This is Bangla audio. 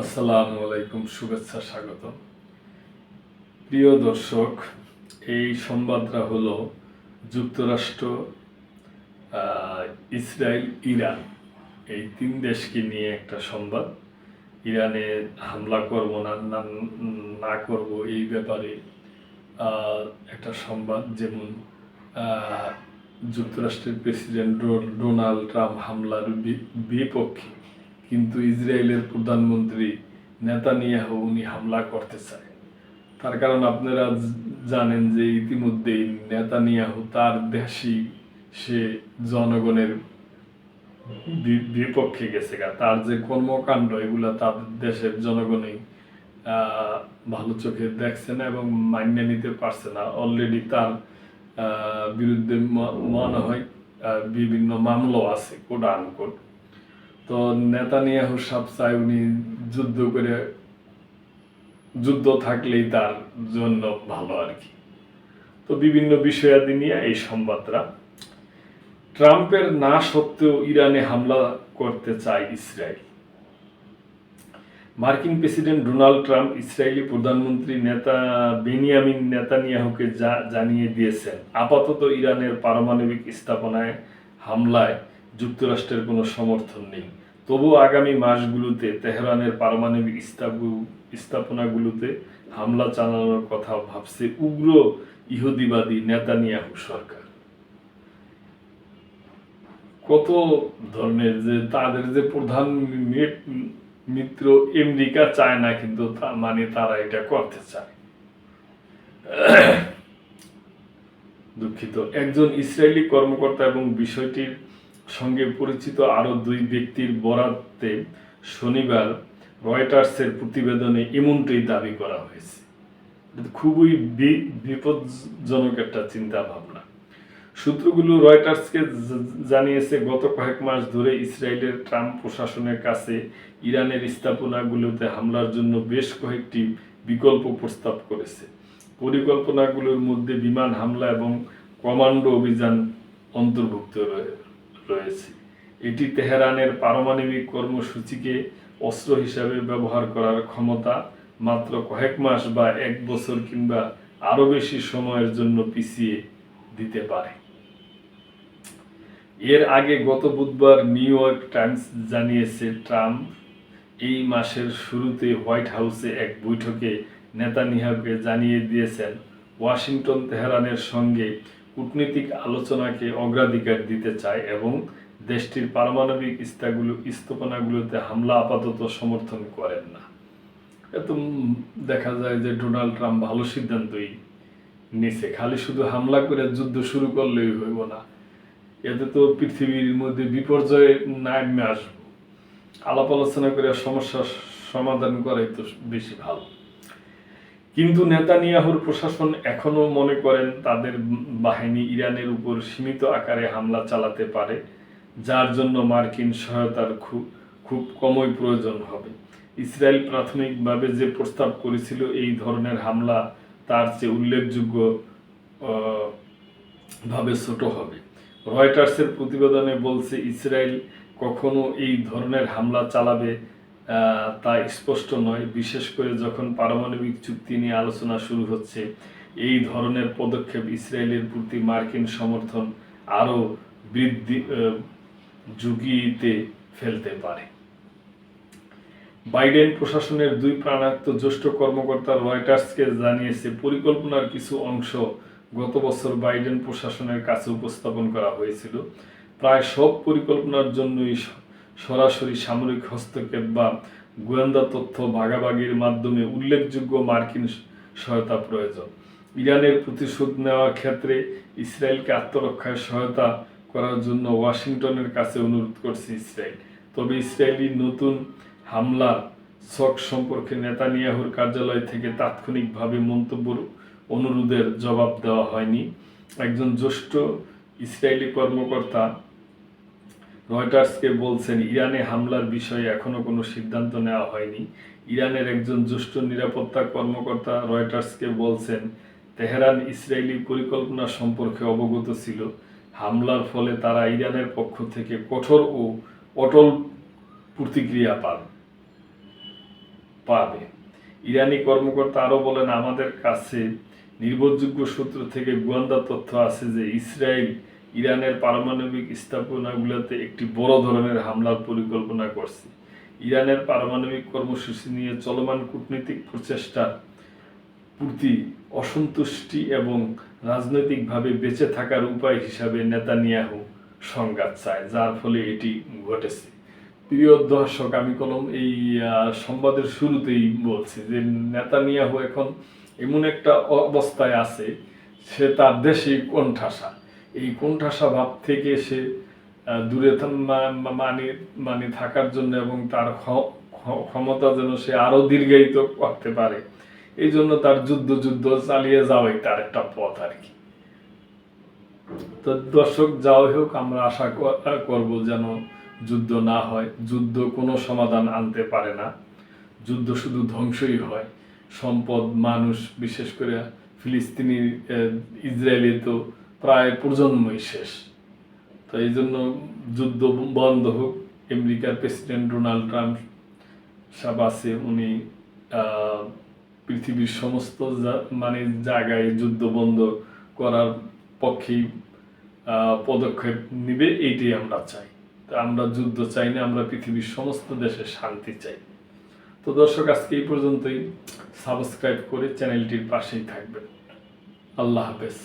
আসসালামু আলাইকুম, শুভেচ্ছা, স্বাগত। প্রিয় দর্শক, এই সংবাদটা হলো যুক্তরাষ্ট্র, ইসরায়েল, ইরান, এই তিন দেশকে নিয়ে একটা সংবাদ। ইরানে হামলা করব না করব এই ব্যাপারে একটা সংবাদ। যেমন আহ, যুক্তরাষ্ট্রের প্রেসিডেন্ট ডোনাল্ড ট্রাম্প হামলার বিপক্ষে, কিন্তু ইসরায়েলের প্রধানমন্ত্রী নেতানিয়াহু উনি হামলা করতে চায়। তার কারণ আপনারা জানেন যে ইতিমধ্যেই নেতানিয়াহু তার দেশই সে জনগণের বিপক্ষে গেছে। তার যে কর্মকাণ্ড এগুলা তাদের দেশের জনগণই ভালো চোখে দেখছে না এবং মান্য নিতে পারছে না। অলরেডি তার বিরুদ্ধে মনে হয় বিভিন্ন মামলা আছে, কোড আনকোড। তো নেতানিয়াহু সাহেব চায় উনি যুদ্ধ থাকলেই তার জন্য ভালো আর কি। তো বিভিন্ন বিষয়াদি নিয়ে এই সংবাদটা। ট্রাম্পের না সত্ত্বেও ইরানে হামলা করতে চায় ইসরায়েল। মার্কিন প্রেসিডেন্ট ডোনাল্ড ট্রাম্প ইসরায়েলি প্রধানমন্ত্রী বেনিয়ামিন নেতানিয়াহুকে জানিয়ে দিয়েছেন, আপাতত ইরানের পারমাণবিক স্থাপনায় হামলায় যুক্তরাষ্ট্রের কোনো সমর্থন নেই। তবুও আগামী মাসগুলোতে তেহরানের পারমাণবিক স্থাপনাগুলোতে হামলা চালানোর কথা ভাবছে উগ্র ইহুদিবাদী নেতানিয়াহু সরকার। কত ধরনের যে তাদের যে প্রধান মিত্র আমেরিকা চায় না, কিন্তু মানে তারা এটা করতে চায়। দুঃখিত। একজন ইসরায়েলি কর্মকর্তা এবং বিষয়টির সঙ্গে পরিচিত আরো দুই ব্যক্তির বরাতে শনিবার রয়টার্সের প্রতিবেদনে এমনটাই দাবি করা হয়েছে। খুবই বিপজ্জনক একটা চিন্তা ভাবনা। সূত্রগুলো রয়টার্সকে জানিয়েছে, গত কয়েক মাস ধরে ইসরায়েলের ট্রাম্প প্রশাসনের কাছে ইরানের স্থাপনাগুলোতে হামলার জন্য বেশ কয়েকটি বিকল্প প্রস্তাব করেছে। পরিকল্পনাগুলোর মধ্যে বিমান হামলা এবং কমান্ডো অভিযান অন্তর্ভুক্ত রয়েছে। এটি তেহরানের পারমাণবিক কর্মসূচিকে অস্ত্র হিসাবে ব্যবহার করার ক্ষমতা মাত্র কয়েক মাস বা এক বছর কিংবা আরও বেশি সময়ের জন্য পিছিয়ে দিতে পারে। এর আগে গত বুধবার নিউ ইয়র্ক টাইমস জানিয়েছে, ট্রাম্প এই মাসের শুরুতে হোয়াইট হাউসে এক বৈঠকে নেতানিয়াহুকে জানিয়ে দিয়েছেন ওয়াশিংটন তেহরানের সঙ্গে কূটনৈতিক আলোচনাকে অগ্রাধিকার দিতে চায় এবং দেশটির পারমাণবিক স্থাপনাগুলোতে হামলা আপাতত সমর্থন করেন না। এত দেখা যায় যে ডোনাল্ড ট্রাম্প ভালো সিদ্ধান্তই নিছে। খালি শুধু হামলা করে যুদ্ধ শুরু করলেই হইব না, এতে তো পৃথিবীর মধ্যে বিপর্যয় নামে আসবো। আলাপ আলোচনা করে সমস্যার সমাধান করাই তো বেশি ভালো। কিন্তু নেতানিয়াহুর প্রশাসন এখনো মনে করেন তাদের বাহিনী ইরানের উপর সীমিত আকারে হামলা চালাতে পারে, যার জন্য মার্কিন সহায়তার খুব কমই প্রয়োজন হবে। ইসরায়েল প্রাথমিকভাবে যে প্রস্তাব করেছিল এই ধরনের হামলা তার চেয়ে উল্লেখযোগ্য ভাবে ছোট হবে। রয়টার্সের প্রতিবেদনে বলছে, ইসরায়েল কখনো এই ধরনের হামলা চালাবে তা স্পষ্ট নয়, বিশেষ করে যখন পারমাণবিক চুক্তি নিয়ে আলোচনা শুরু হচ্ছে। এই ধরনের পদক্ষেপ ইসরায়েলের প্রতি মার্কিন সমর্থন আরও ঝুঁকিতে ফেলতে পারে। বাইডেন প্রশাসনের দুই প্রাণাক্ত জ্যেষ্ঠ কর্মকর্তা রয়টার্সকে জানিয়েছে, পরিকল্পনার কিছু অংশ গত বছর বাইডেন প্রশাসনের কাছে উপস্থাপন করা হয়েছিল। প্রায় সব পরিকল্পনার জন্যই সরাসরি সামরিক হস্তক্ষেপ বা গোয়েন্দা তথ্য ভাগাভাগির মাধ্যমে উল্লেখযোগ্য মার্কিন সহায়তা প্রয়োজন। ইরানের প্রতিশোধ নেওয়ার ক্ষেত্রে ইসরায়েলকে আত্মরক্ষায় সহায়তা করার জন্য ওয়াশিংটনের কাছে অনুরোধ করছে ইসরায়েল। তবে ইসরায়েলি নতুন হামলার ছক সম্পর্কে নেতানিয়াহুর কার্যালয় থেকে তাৎক্ষণিকভাবে মন্তব্যের অনুরোধের জবাব দেওয়া হয়নি। একজন জ্যেষ্ঠ ইসরায়েলি কর্মকর্তা রয়টার্সকে বলছেন, ইরানে হামলার বিষয়ে এখনো কোনো সিদ্ধান্ত নেওয়া হয়নি। ইরানের একজন জ্যেষ্ঠ নিরাপত্তা কর্মকর্তা রয়টার্সকে বলছেন, তেহরান ইসরায়েলি পরিকল্পনা সম্পর্কে অবগত ছিল। হামলার ফলে তারা ইরানের পক্ষ থেকে কঠোর ও অটল প্রতিক্রিয়া পান। পাবে। ইরানি কর্মকর্তা আরও বলেন, আমাদের কাছে নির্ভরযোগ্য সূত্র থেকে গোয়েন্দা তথ্য আছে যে ইসরায়েল ইরানের পারমাণবিক স্থাপনাগুলোতে একটি বড় ধরনের হামলার পরিকল্পনা করছে। ইরানের পারমাণবিক কর্মসূচি নিয়ে চলমান কূটনৈতিক প্রচেষ্টার প্রতি অসন্তুষ্টি এবং রাজনৈতিকভাবে বেঁচে থাকার উপায় হিসাবে নেতানিয়াহু সংঘাত চায়, যার ফলে এটি ঘটেছে। প্রিয় দর্শক, আমি এই সংবাদের শুরুতেই বলছি যে নেতানিয়াহু এখন এমন একটা অবস্থায় আছে, সে তার দেশেই কোণঠাসা। এই কোণঠাসা ভাব থেকে সে দূরে মানে থাকার জন্য এবং তার ক্ষমতা যেন সে আরো দীর্ঘায়িত করতে পারে, এই জন্য তার যুদ্ধ চালিয়ে যাওয়াই তার একটা পথ আর কি। তো দর্শক, যাই হোক, আমরা আশা করব যেন যুদ্ধ না হয়। যুদ্ধ কোনো সমাধান আনতে পারে না, যুদ্ধ শুধু ধ্বংসই হয়। সম্পদ, মানুষ, বিশেষ করে ফিলিস্তিনি ইসরায়েলি তো প্রায় প্রজন্মই শেষ। তো এই জন্য যুদ্ধ বন্ধ হোক। আমেরিকার প্রেসিডেন্ট ডোনাল্ড ট্রাম্প সাহেব আছে, উনি পৃথিবীর সমস্ত জায়গায় যুদ্ধ বন্ধ করার পক্ষেই পদক্ষেপ নিবে, এইটাই আমরা চাই। তা আমরা যুদ্ধ চাই না, আমরা পৃথিবীর সমস্ত দেশে শান্তি চাই। তো দর্শক, আজকে এই পর্যন্তই। সাবস্ক্রাইব করে চ্যানেলটির পাশেই থাকবেন। আল্লাহ হাফেজ।